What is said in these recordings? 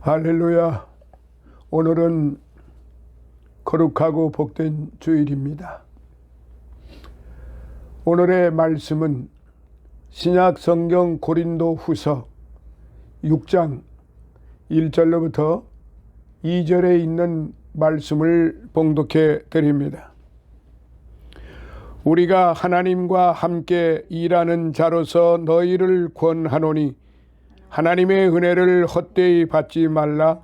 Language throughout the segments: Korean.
할렐루야. 오늘은 거룩하고 복된 주일입니다. 오늘의 말씀은 신약 성경 고린도 후서 6장 1절로부터 2절에 있는 말씀을 봉독해 드립니다. 우리가 하나님과 함께 일하는 자로서 너희를 권하노니 하나님의 은혜를 헛되이 받지 말라.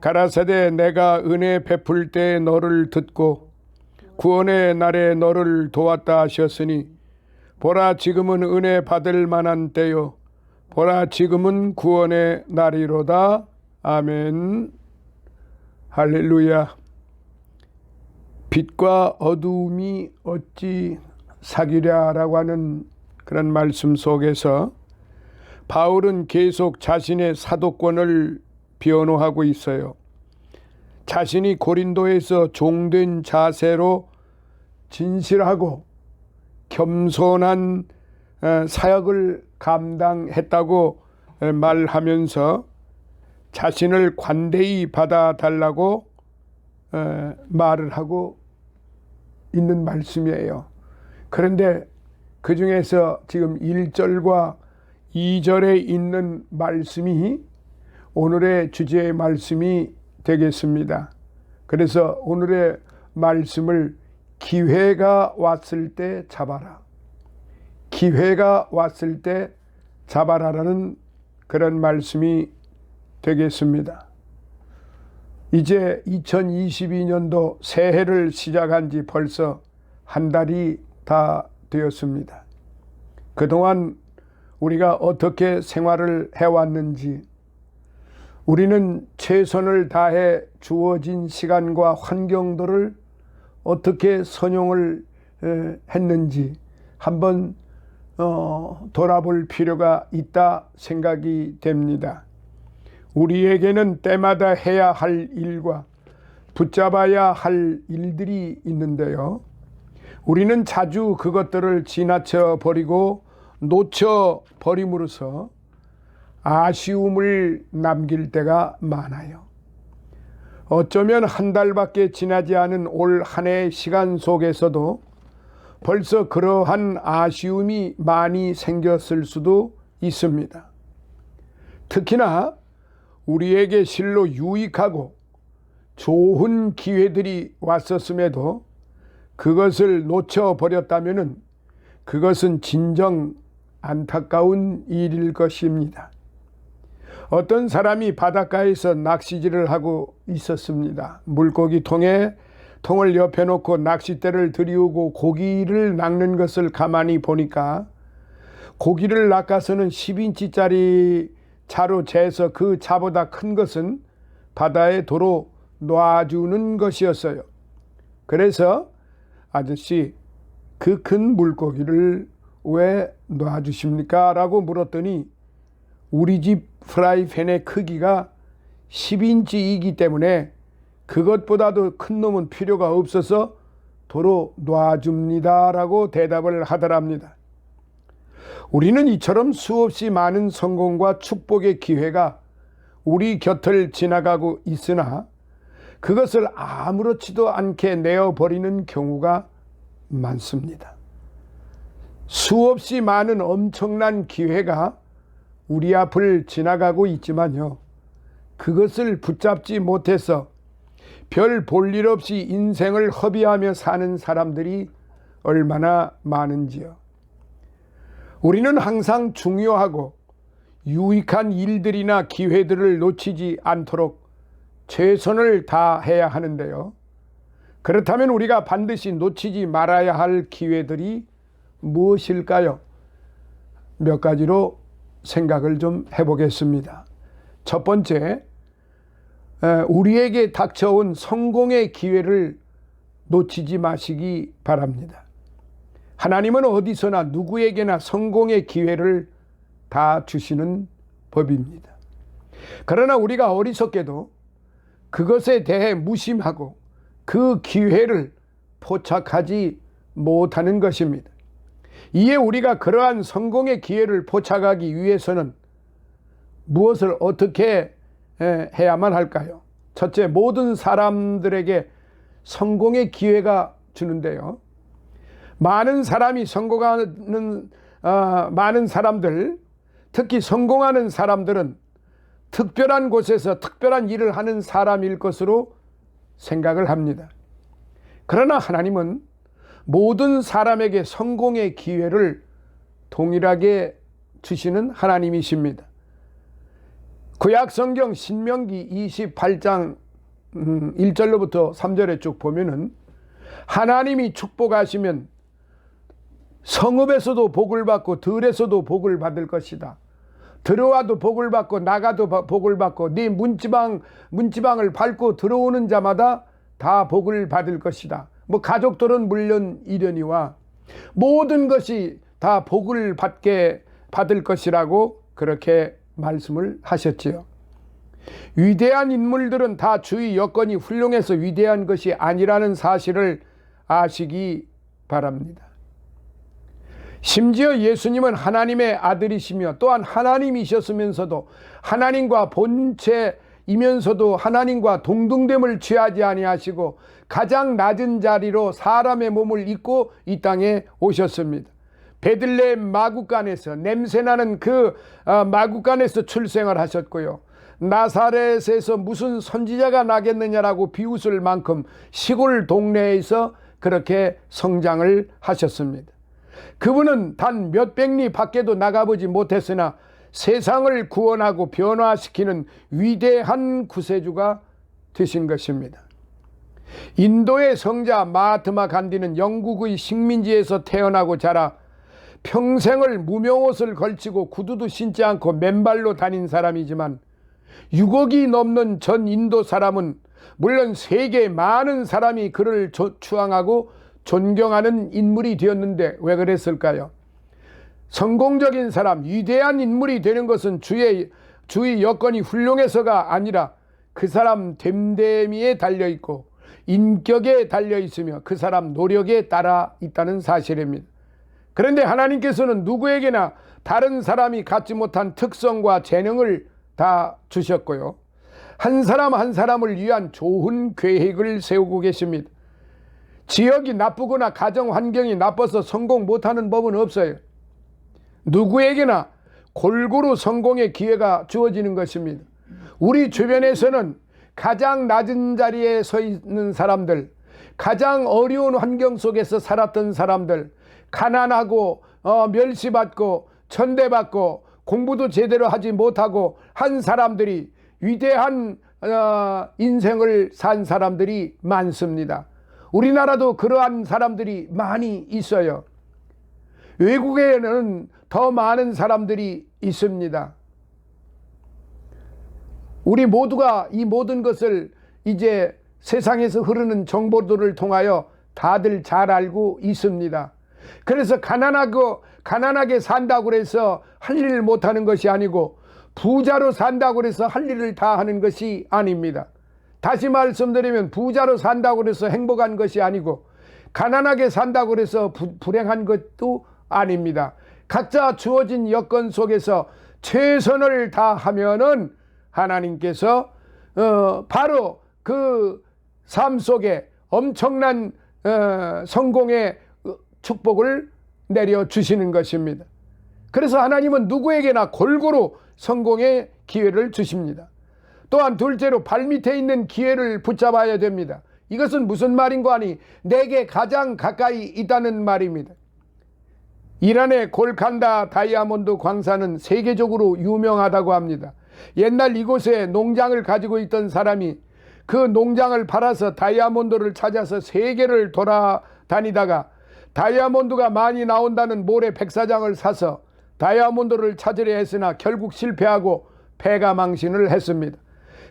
가라사대 내가 은혜 베풀 때 너를 듣고 구원의 날에 너를 도왔다 하셨으니 보라 지금은 은혜 받을 만한 때요 보라 지금은 구원의 날이로다. 아멘. 할렐루야. 빛과 어두움이 어찌 사귀랴라고 하는 그런 말씀 속에서 바울은 계속 자신의 사도권을 변호하고 있어요. 자신이 고린도에서 종된 자세로 진실하고 겸손한 사역을 감당했다고 말하면서 자신을 관대히 받아달라고 말을 하고 있는 말씀이에요. 그런데 그 중에서 지금 1절과 2절에 있는 말씀이 오늘의 주제의 말씀이 되겠습니다. 그래서 오늘의 말씀을 기회가 왔을 때 잡아라. 기회가 왔을 때 잡아라라는 그런 말씀이 되겠습니다. 이제 2022년도 새해를 시작한 지 벌써 한 달이 다 되었습니다. 그동안 우리가 어떻게 생활을 해왔는지, 우리는 최선을 다해 주어진 시간과 환경들을 어떻게 선용을 했는지 한번 돌아볼 필요가 있다 생각이 됩니다. 우리에게는 때마다 해야 할 일과 붙잡아야 할 일들이 있는데요. 우리는 자주 그것들을 지나쳐 버리고 놓쳐 버림으로써 아쉬움을 남길 때가 많아요. 어쩌면 한 달밖에 지나지 않은 올 한 해의 시간 속에서도 벌써 그러한 아쉬움이 많이 생겼을 수도 있습니다. 특히나 우리에게 실로 유익하고 좋은 기회들이 왔었음에도 그것을 놓쳐버렸다면 그것은 진정 안타까운 일일 것입니다. 어떤 사람이 바닷가에서 낚시질을 하고 있었습니다. 물고기 통을 옆에 놓고 낚싯대를 들이우고 고기를 낚는 것을 가만히 보니까 고기를 낚아서는 10인치짜리 자로 재서 그 자보다 큰 것은 바다에 도로 놔주는 것이었어요. 그래서 아저씨, 그 큰 물고기를 왜 놔주십니까? 라고 물었더니 우리 집 프라이팬의 크기가 10인치이기 때문에 그것보다도 큰 놈은 필요가 없어서 도로 놔줍니다 라고 대답을 하더랍니다. 우리는 이처럼 수없이 많은 성공과 축복의 기회가 우리 곁을 지나가고 있으나 그것을 아무렇지도 않게 내어버리는 경우가 많습니다. 수없이 많은 엄청난 기회가 우리 앞을 지나가고 있지만요, 그것을 붙잡지 못해서 별 볼일 없이 인생을 허비하며 사는 사람들이 얼마나 많은지요. 우리는 항상 중요하고 유익한 일들이나 기회들을 놓치지 않도록 최선을 다해야 하는데요. 그렇다면 우리가 반드시 놓치지 말아야 할 기회들이 무엇일까요? 몇 가지로 생각을 좀 해보겠습니다. 첫 번째, 우리에게 닥쳐온 성공의 기회를 놓치지 마시기 바랍니다. 하나님은 어디서나 누구에게나 성공의 기회를 다 주시는 법입니다. 그러나 우리가 어리석게도 그것에 대해 무심하고 그 기회를 포착하지 못하는 것입니다. 이에 우리가 그러한 성공의 기회를 포착하기 위해서는 무엇을 어떻게 해야만 할까요? 첫째, 모든 사람들에게 성공의 기회가 주는데요. 많은 사람이 성공하는 많은 사람들, 특히 성공하는 사람들은 특별한 곳에서 특별한 일을 하는 사람일 것으로 생각을 합니다. 그러나 하나님은 모든 사람에게 성공의 기회를 동일하게 주시는 하나님이십니다. 구약 성경 신명기 28장 1절로부터 3절에 쭉 보면은 하나님이 축복하시면 성읍에서도 복을 받고 들에서도 복을 받을 것이다. 들어와도 복을 받고 나가도 복을 받고 네 문지방을 밟고 들어오는 자마다 다 복을 받을 것이다. 뭐 가족들은 물론 이려니와 모든 것이 다 복을 받을 것이라고 그렇게 말씀을 하셨지요. 위대한 인물들은 다 주의 여건이 훌륭해서 위대한 것이 아니라는 사실을 아시기 바랍니다. 심지어 예수님은 하나님의 아들이시며 또한 하나님이셨으면서도 하나님과 본체이면서도 하나님과 동등됨을 취하지 아니하시고 가장 낮은 자리로 사람의 몸을 입고 이 땅에 오셨습니다. 베들레헴 마구간에서 냄새나는 그 마구간에서 출생을 하셨고요. 나사렛에서 무슨 선지자가 나겠느냐라고 비웃을 만큼 시골 동네에서 그렇게 성장을 하셨습니다. 그분은 단 몇백 리 밖에도 나가보지 못했으나 세상을 구원하고 변화시키는 위대한 구세주가 되신 것입니다. 인도의 성자 마하트마 간디는 영국의 식민지에서 태어나고 자라 평생을 무명옷을 걸치고 구두도 신지 않고 맨발로 다닌 사람이지만 6억이 넘는 전 인도 사람은 물론 세계 많은 사람이 그를 추앙하고 존경하는 인물이 되었는데 왜 그랬을까요? 성공적인 사람, 위대한 인물이 되는 것은 주의 여건이 훌륭해서가 아니라 그 사람 됨됨이에 달려있고 인격에 달려있으며 그 사람 노력에 따라 있다는 사실입니다. 그런데 하나님께서는 누구에게나 다른 사람이 갖지 못한 특성과 재능을 다 주셨고요. 한 사람 한 사람을 위한 좋은 계획을 세우고 계십니다. 지역이 나쁘거나 가정 환경이 나빠서 성공 못하는 법은 없어요. 누구에게나 골고루 성공의 기회가 주어지는 것입니다. 우리 주변에서는 가장 낮은 자리에 서 있는 사람들, 가장 어려운 환경 속에서 살았던 사람들, 가난하고 멸시받고 천대받고 공부도 제대로 하지 못하고 한 사람들이 위대한 인생을 산 사람들이 많습니다. 우리나라도 그러한 사람들이 많이 있어요. 외국에는 더 많은 사람들이 있습니다. 우리 모두가 이 모든 것을 이제 세상에서 흐르는 정보들을 통하여 다들 잘 알고 있습니다. 그래서 가난하게 산다고 해서 할 일을 못하는 것이 아니고 부자로 산다고 해서 할 일을 다 하는 것이 아닙니다. 다시 말씀드리면 부자로 산다고 해서 행복한 것이 아니고 가난하게 산다고 해서 불행한 것도 아닙니다. 각자 주어진 여건 속에서 최선을 다하면은 하나님께서 바로 그 삶 속에 엄청난 성공의 축복을 내려주시는 것입니다. 그래서 하나님은 누구에게나 골고루 성공의 기회를 주십니다. 또한 둘째로 발밑에 있는 기회를 붙잡아야 됩니다. 이것은 무슨 말인가 하니 내게 가장 가까이 있다는 말입니다. 이란의 골칸다 다이아몬드 광산은 세계적으로 유명하다고 합니다. 옛날 이곳에 농장을 가지고 있던 사람이 그 농장을 팔아서 다이아몬드를 찾아서 세계를 돌아다니다가 다이아몬드가 많이 나온다는 모래 백사장을 사서 다이아몬드를 찾으려 했으나 결국 실패하고 패가망신을 했습니다.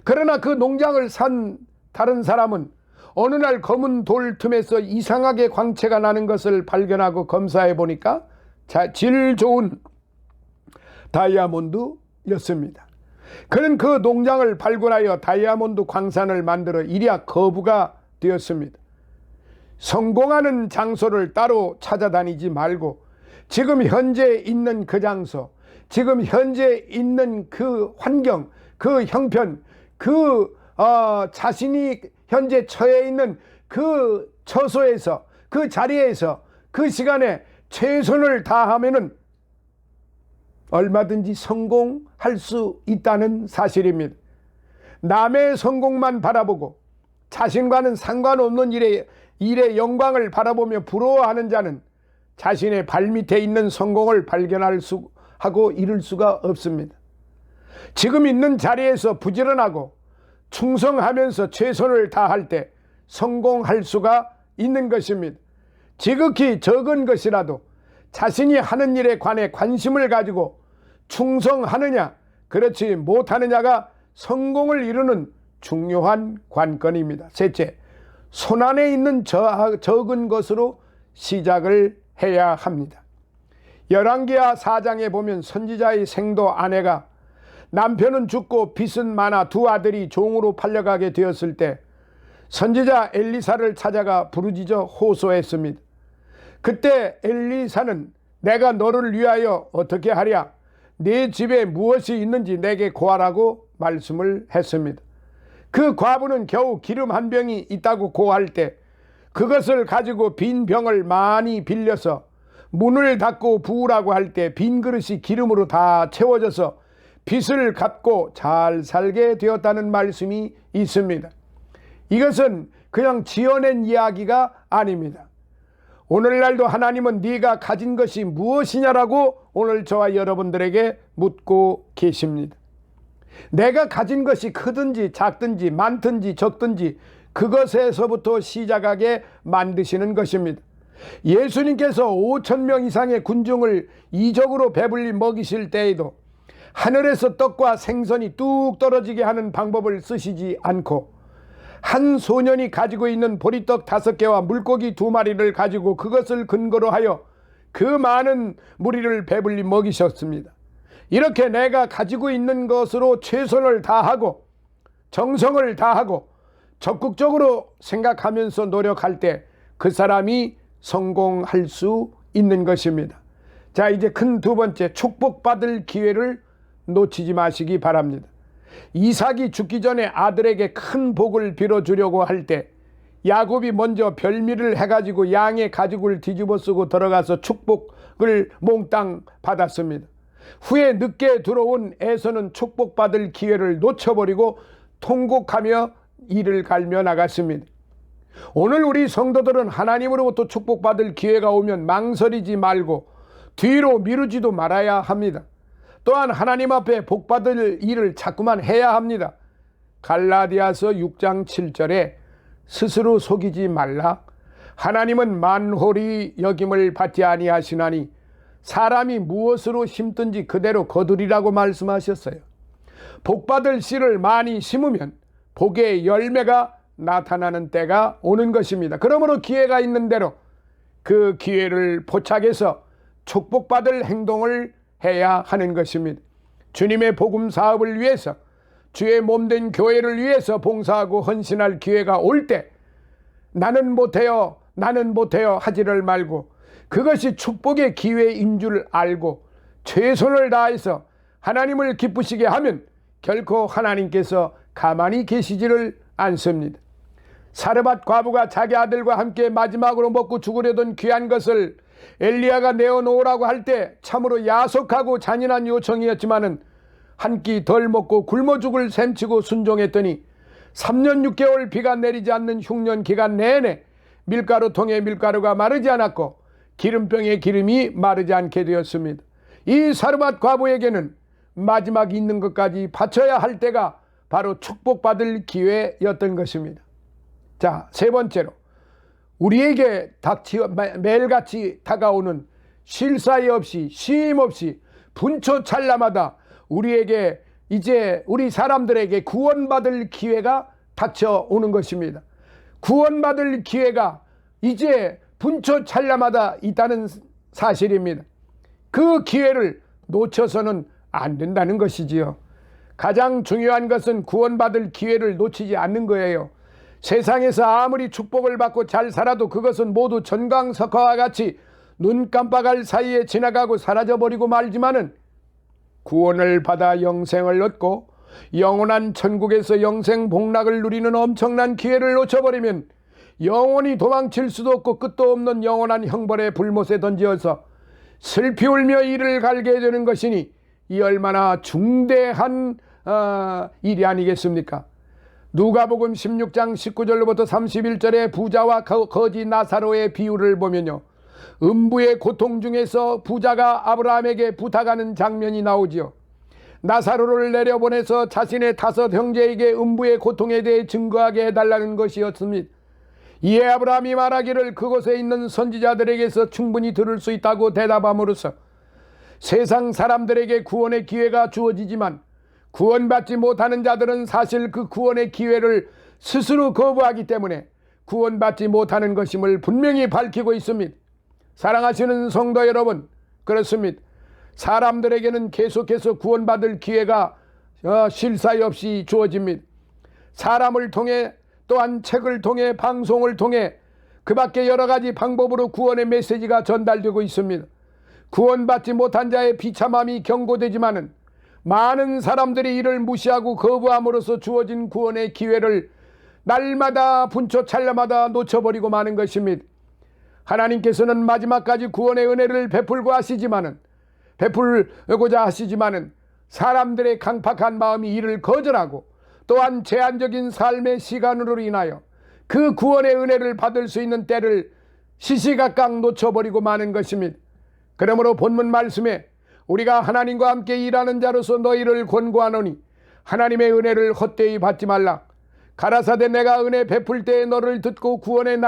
그러나 그 농장을 산 다른 사람은 어느 날 검은 돌 틈에서 이상하게 광채가 나는 것을 발견하고 검사해 보니까 질 좋은 다이아몬드였습니다. 그는 그 농장을 발굴하여 다이아몬드 광산을 만들어 이리야 거부가 되었습니다. 성공하는 장소를 따로 찾아다니지 말고 지금 현재 있는 그 장소, 지금 현재 있는 그 환경, 그 형편, 자신이 현재 처해 있는 그 처소에서, 그 자리에서, 그 시간에 최선을 다하면은 얼마든지 성공할 수 있다는 사실입니다. 남의 성공만 바라보고 자신과는 상관없는 일의 영광을 바라보며 부러워하는 자는 자신의 발밑에 있는 성공을 발견하고 이룰 수가 없습니다. 지금 있는 자리에서 부지런하고 충성하면서 최선을 다할 때 성공할 수가 있는 것입니다. 지극히 적은 것이라도 자신이 하는 일에 관해 관심을 가지고 충성하느냐 그렇지 못하느냐가 성공을 이루는 중요한 관건입니다. 셋째, 손안에 있는 적은 것으로 시작을 해야 합니다. 열왕기하 4장에 보면 선지자의 생도 아내가 남편은 죽고 빚은 많아 두 아들이 종으로 팔려가게 되었을 때 선지자 엘리사를 찾아가 부르짖어 호소했습니다. 그때 엘리사는 내가 너를 위하여 어떻게 하랴? 네 집에 무엇이 있는지 내게 고하라고 말씀을 했습니다. 그 과부는 겨우 기름 한 병이 있다고 고할 때 그것을 가지고 빈 병을 많이 빌려서 문을 닫고 부으라고 할 때 빈 그릇이 기름으로 다 채워져서 빚을 갚고 잘 살게 되었다는 말씀이 있습니다. 이것은 그냥 지어낸 이야기가 아닙니다. 오늘날도 하나님은 네가 가진 것이 무엇이냐라고 오늘 저와 여러분들에게 묻고 계십니다. 내가 가진 것이 크든지 작든지 많든지 적든지 그것에서부터 시작하게 만드시는 것입니다. 예수님께서 5,000명 이상의 군중을 이적으로 배불리 먹이실 때에도 하늘에서 떡과 생선이 뚝 떨어지게 하는 방법을 쓰시지 않고 한 소년이 가지고 있는 보리떡 5개와 물고기 2마리를 가지고 그것을 근거로 하여 그 많은 무리를 배불리 먹이셨습니다. 이렇게 내가 가지고 있는 것으로 최선을 다하고 정성을 다하고 적극적으로 생각하면서 노력할 때 그 사람이 성공할 수 있는 것입니다. 자, 이제 큰 두 번째, 축복받을 기회를 놓치지 마시기 바랍니다. 이삭이 죽기 전에 아들에게 큰 복을 빌어주려고 할 때 야곱이 먼저 별미를 해가지고 양의 가죽을 뒤집어 쓰고 들어가서 축복을 몽땅 받았습니다. 후에 늦게 들어온 에서는 축복받을 기회를 놓쳐버리고 통곡하며 이를 갈며 나갔습니다. 오늘 우리 성도들은 하나님으로부터 축복받을 기회가 오면 망설이지 말고 뒤로 미루지도 말아야 합니다. 또한 하나님 앞에 복받을 일을 자꾸만 해야 합니다. 갈라디아서 6장 7절에 스스로 속이지 말라. 하나님은 만홀히 여김을 받지 아니하시나니 사람이 무엇으로 심든지 그대로 거두리라고 말씀하셨어요. 복받을 씨를 많이 심으면 복의 열매가 나타나는 때가 오는 것입니다. 그러므로 기회가 있는 대로 그 기회를 포착해서 축복받을 행동을 해야 하는 것입니다. 주님의 복음 사업을 위해서 주의 몸된 교회를 위해서 봉사하고 헌신할 기회가 올 때 나는 못해요 하지를 말고 그것이 축복의 기회인 줄 알고 최선을 다해서 하나님을 기쁘시게 하면 결코 하나님께서 가만히 계시지를 않습니다. 사르밧 과부가 자기 아들과 함께 마지막으로 먹고 죽으려던 귀한 것을 엘리야가 내어놓으라고 할 때 참으로 야속하고 잔인한 요청이었지만은 한 끼 덜 먹고 굶어 죽을 셈치고 순종했더니 3년 6개월 비가 내리지 않는 흉년 기간 내내 밀가루통에 밀가루가 마르지 않았고 기름병에 기름이 마르지 않게 되었습니다. 이 사르밧 과부에게는 마지막 있는 것까지 바쳐야 할 때가 바로 축복받을 기회였던 것입니다. 자, 세 번째로 우리에게 매일같이 다가오는 쉴 사이 없이 쉼 없이 분초찰나마다 우리에게 이제 우리 사람들에게 구원받을 기회가 닥쳐오는 것입니다. 구원받을 기회가 이제 분초찰나마다 있다는 사실입니다. 그 기회를 놓쳐서는 안 된다는 것이지요. 가장 중요한 것은 구원받을 기회를 놓치지 않는 거예요. 세상에서 아무리 축복을 받고 잘 살아도 그것은 모두 전광석화와 같이 눈 깜빡할 사이에 지나가고 사라져버리고 말지만은 구원을 받아 영생을 얻고 영원한 천국에서 영생 복락을 누리는 엄청난 기회를 놓쳐버리면 영원히 도망칠 수도 없고 끝도 없는 영원한 형벌의 불못에 던지어서 슬피 울며 이를 갈게 되는 것이니 이 얼마나 중대한 일이 아니겠습니까? 누가복음 16장 19절로부터 31절의 부자와 거지 나사로의 비유를 보면요, 음부의 고통 중에서 부자가 아브라함에게 부탁하는 장면이 나오지요. 나사로를 내려보내서 자신의 5 형제에게 음부의 고통에 대해 증거하게 해달라는 것이었습니다. 이에 아브라함이 말하기를 그곳에 있는 선지자들에게서 충분히 들을 수 있다고 대답함으로써 세상 사람들에게 구원의 기회가 주어지지만 구원받지 못하는 자들은 사실 그 구원의 기회를 스스로 거부하기 때문에 구원받지 못하는 것임을 분명히 밝히고 있습니다. 사랑하시는 성도 여러분, 그렇습니다. 사람들에게는 계속해서 구원받을 기회가 쉴 사이 없이 주어집니다. 사람을 통해, 또한 책을 통해, 방송을 통해, 그 밖에 여러 가지 방법으로 구원의 메시지가 전달되고 있습니다. 구원받지 못한 자의 비참함이 경고되지만은 많은 사람들이 이를 무시하고 거부함으로써 주어진 구원의 기회를 날마다 분초 찰나마다 놓쳐버리고 마는 것입니다. 하나님께서는 마지막까지 구원의 은혜를 베풀고자 하시지만은 사람들의 강팍한 마음이 이를 거절하고 또한 제한적인 삶의 시간으로 인하여 그 구원의 은혜를 받을 수 있는 때를 시시각각 놓쳐버리고 마는 것입니다. 그러므로 본문 말씀에 우리가 하나님과 함께 일하는 자로서 너희를 권고하노니 하나님의 은혜를 헛되이 받지 말라. 가라사대 내가 은혜 베풀 때에 너를 듣고 구원의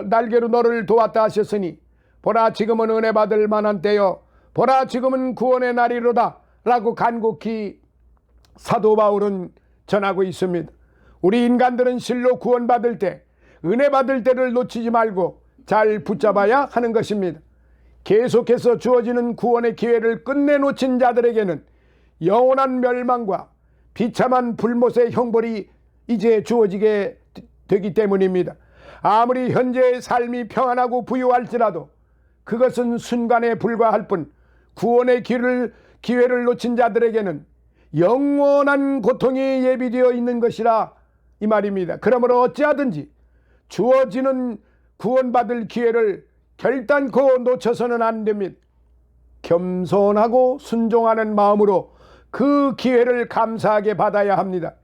날개로 너를 도왔다 하셨으니 보라 지금은 은혜 받을 만한 때요 보라 지금은 구원의 날이로다 라고 간곡히 사도 바울은 전하고 있습니다. 우리 인간들은 실로 구원받을 때, 은혜 받을 때를 놓치지 말고 잘 붙잡아야 하는 것입니다. 계속해서 주어지는 구원의 기회를 끝내 놓친 자들에게는 영원한 멸망과 비참한 불못의 형벌이 이제 주어지게 되기 때문입니다. 아무리 현재의 삶이 평안하고 부유할지라도 그것은 순간에 불과할 뿐 구원의 기회를 놓친 자들에게는 영원한 고통이 예비되어 있는 것이라 이 말입니다. 그러므로 어찌하든지 주어지는 구원받을 기회를 결단코 놓쳐서는 안 됩니다. 겸손하고 순종하는 마음으로 그 기회를 감사하게 받아야 합니다.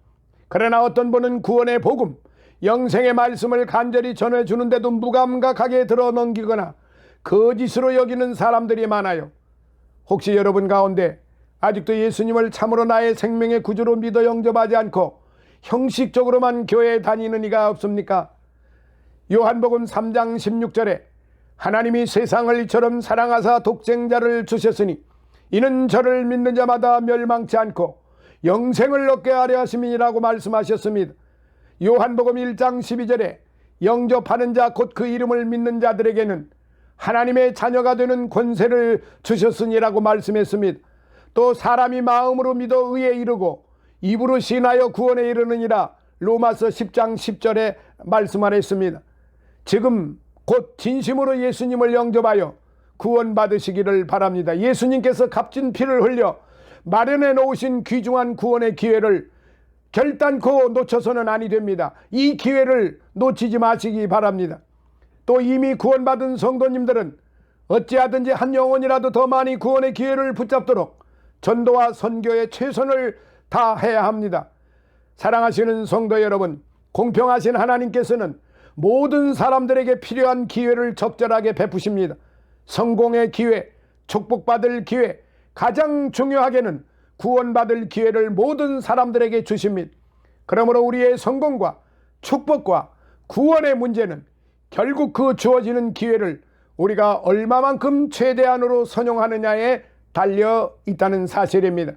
그러나 어떤 분은 구원의 복음, 영생의 말씀을 간절히 전해주는데도 무감각하게 들어넘기거나 거짓으로 여기는 사람들이 많아요. 혹시 여러분 가운데 아직도 예수님을 참으로 나의 생명의 구주로 믿어 영접하지 않고 형식적으로만 교회에 다니는 이가 없습니까? 요한복음 3장 16절에 하나님이 세상을 이처럼 사랑하사 독생자를 주셨으니 이는 저를 믿는 자마다 멸망치 않고 영생을 얻게 하려 하심이라고 말씀하셨습니다. 요한복음 1장 12절에 영접하는 자 곧 그 이름을 믿는 자들에게는 하나님의 자녀가 되는 권세를 주셨으니라고 말씀했습니다. 또 사람이 마음으로 믿어 의에 이르고 입으로 신하여 구원에 이르느니라 로마서 10장 10절에 말씀하셨습니다. 지금 곧 진심으로 예수님을 영접하여 구원받으시기를 바랍니다. 예수님께서 값진 피를 흘려 마련해 놓으신 귀중한 구원의 기회를 결단코 놓쳐서는 아니 됩니다. 이 기회를 놓치지 마시기 바랍니다. 또 이미 구원받은 성도님들은 어찌하든지 한 영혼이라도 더 많이 구원의 기회를 붙잡도록 전도와 선교에 최선을 다해야 합니다. 사랑하시는 성도 여러분, 공평하신 하나님께서는 모든 사람들에게 필요한 기회를 적절하게 베푸십니다. 성공의 기회, 축복받을 기회, 가장 중요하게는 구원받을 기회를 모든 사람들에게 주십니다. 그러므로 우리의 성공과 축복과 구원의 문제는 결국 그 주어지는 기회를 우리가 얼마만큼 최대한으로 선용하느냐에 달려 있다는 사실입니다.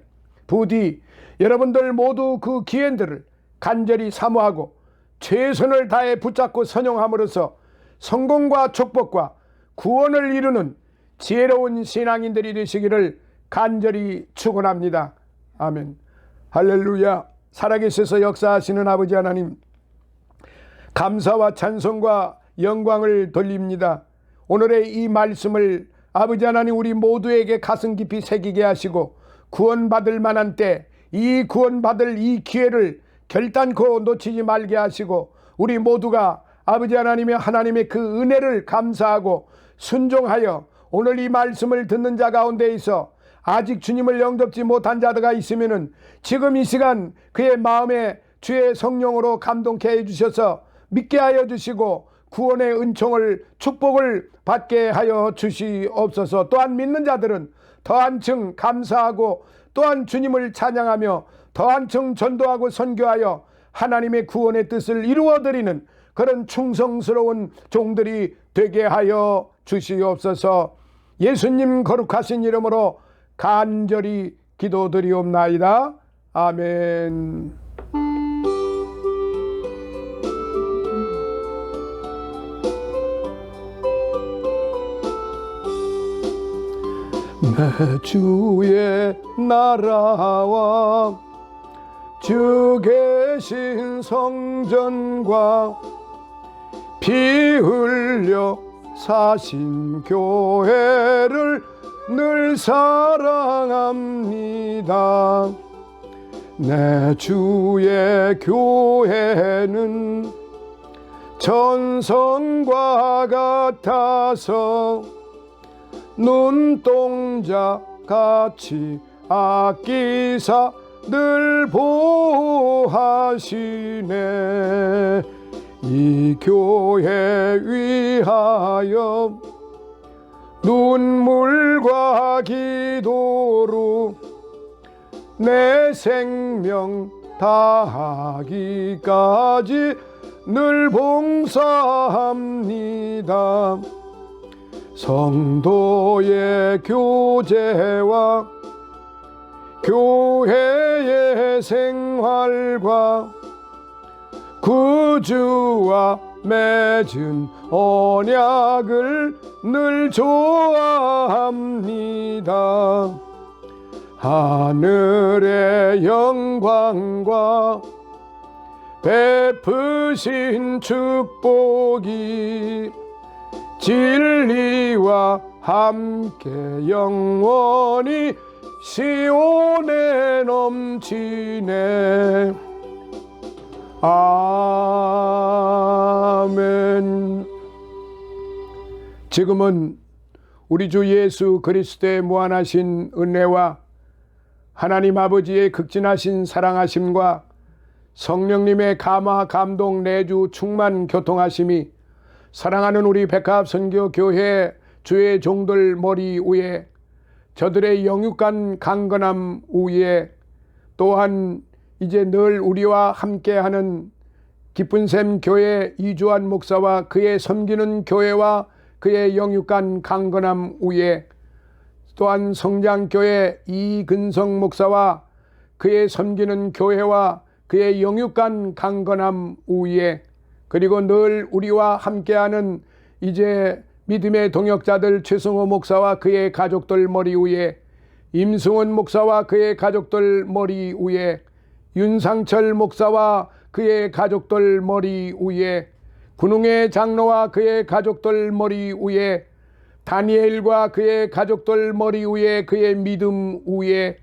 부디 여러분들 모두 그 기회들을 간절히 사모하고 최선을 다해 붙잡고 선용함으로써 성공과 축복과 구원을 이루는 지혜로운 신앙인들이 되시기를 간절히 축원합니다. 아멘. 할렐루야. 살아계셔서 역사하시는 아버지 하나님, 감사와 찬송과 영광을 돌립니다. 오늘의 이 말씀을 아버지 하나님 우리 모두에게 가슴 깊이 새기게 하시고 구원받을 만한 때, 이 구원받을 이 기회를 결단코 놓치지 말게 하시고 우리 모두가 아버지 하나님의 그 은혜를 감사하고 순종하여 오늘 이 말씀을 듣는 자 가운데 있어 아직 주님을 영접지 못한 자가 있으면은 지금 이 시간 그의 마음에 주의 성령으로 감동케 해주셔서 믿게 하여 주시고 구원의 은총을 축복을 받게 하여 주시옵소서. 또한 믿는 자들은 더 한층 감사하고 또한 주님을 찬양하며 더 한층 전도하고 선교하여 하나님의 구원의 뜻을 이루어드리는 그런 충성스러운 종들이 되게 하여 주시옵소서. 예수님 거룩하신 이름으로 간절히 기도드리옵나이다. 아멘. 내 주의 나라와 주 계신 성전과 피 흘려 사신 교회를 늘 사랑합니다. 내 주의 교회는 전성과 같아서 눈동자 같이 아끼사 늘 보호하시네. 이 교회 위하여 눈물과 기도로 내 생명 다하기까지 늘 봉사합니다. 성도의 교제와 교회의 생활과 구주와 맺은 언약을 늘 좋아합니다. 하늘의 영광과 베푸신 축복이 진리와 함께 영원히 시온에 넘치네. 아멘. 지금은 우리 주 예수 그리스도의 무한하신 은혜와 하나님 아버지의 극진하신 사랑하심과 성령님의 감화 감동 내주 충만 교통하심이 사랑하는 우리 백합선교교회 주의 종들 머리 위에 저들의 영육간 강건함 위에 또한 이제 늘 우리와 함께하는 기쁜샘 교회 이주환 목사와 그의 섬기는 교회와 그의 영육간 강건함 위에 또한 성장교회 이근성 목사와 그의 섬기는 교회와 그의 영육간 강건함 위에 그리고 늘 우리와 함께하는 이제 믿음의 동역자들 최승호 목사와 그의 가족들 머리 위에 임승원 목사와 그의 가족들 머리 위에 윤상철 목사와 그의 가족들 머리 위에 군웅의 장로와 그의 가족들 머리 위에 다니엘과 그의 가족들 머리 위에 그의 믿음 위에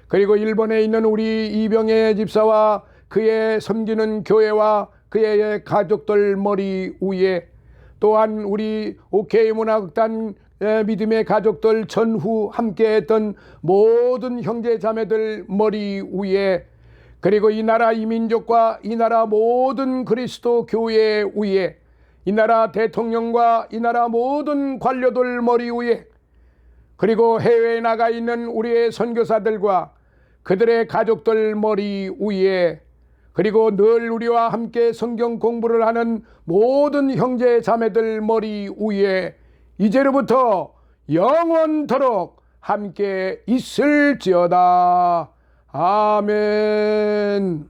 그리고 일본에 있는 우리 이병의 집사와 그의 섬기는 교회와 그의 가족들 머리 위에 또한 우리 OK 문화극단 믿음의 가족들 전후 함께했던 모든 형제 자매들 머리 위에 그리고 이 나라 이 민족과 이 나라 모든 그리스도 교회 위에 이 나라 대통령과 이 나라 모든 관료들 머리 위에 그리고 해외에 나가 있는 우리의 선교사들과 그들의 가족들 머리 위에 그리고 늘 우리와 함께 성경 공부를 하는 모든 형제 자매들 머리 위에 이제로부터 영원토록 함께 있을지어다. 아멘.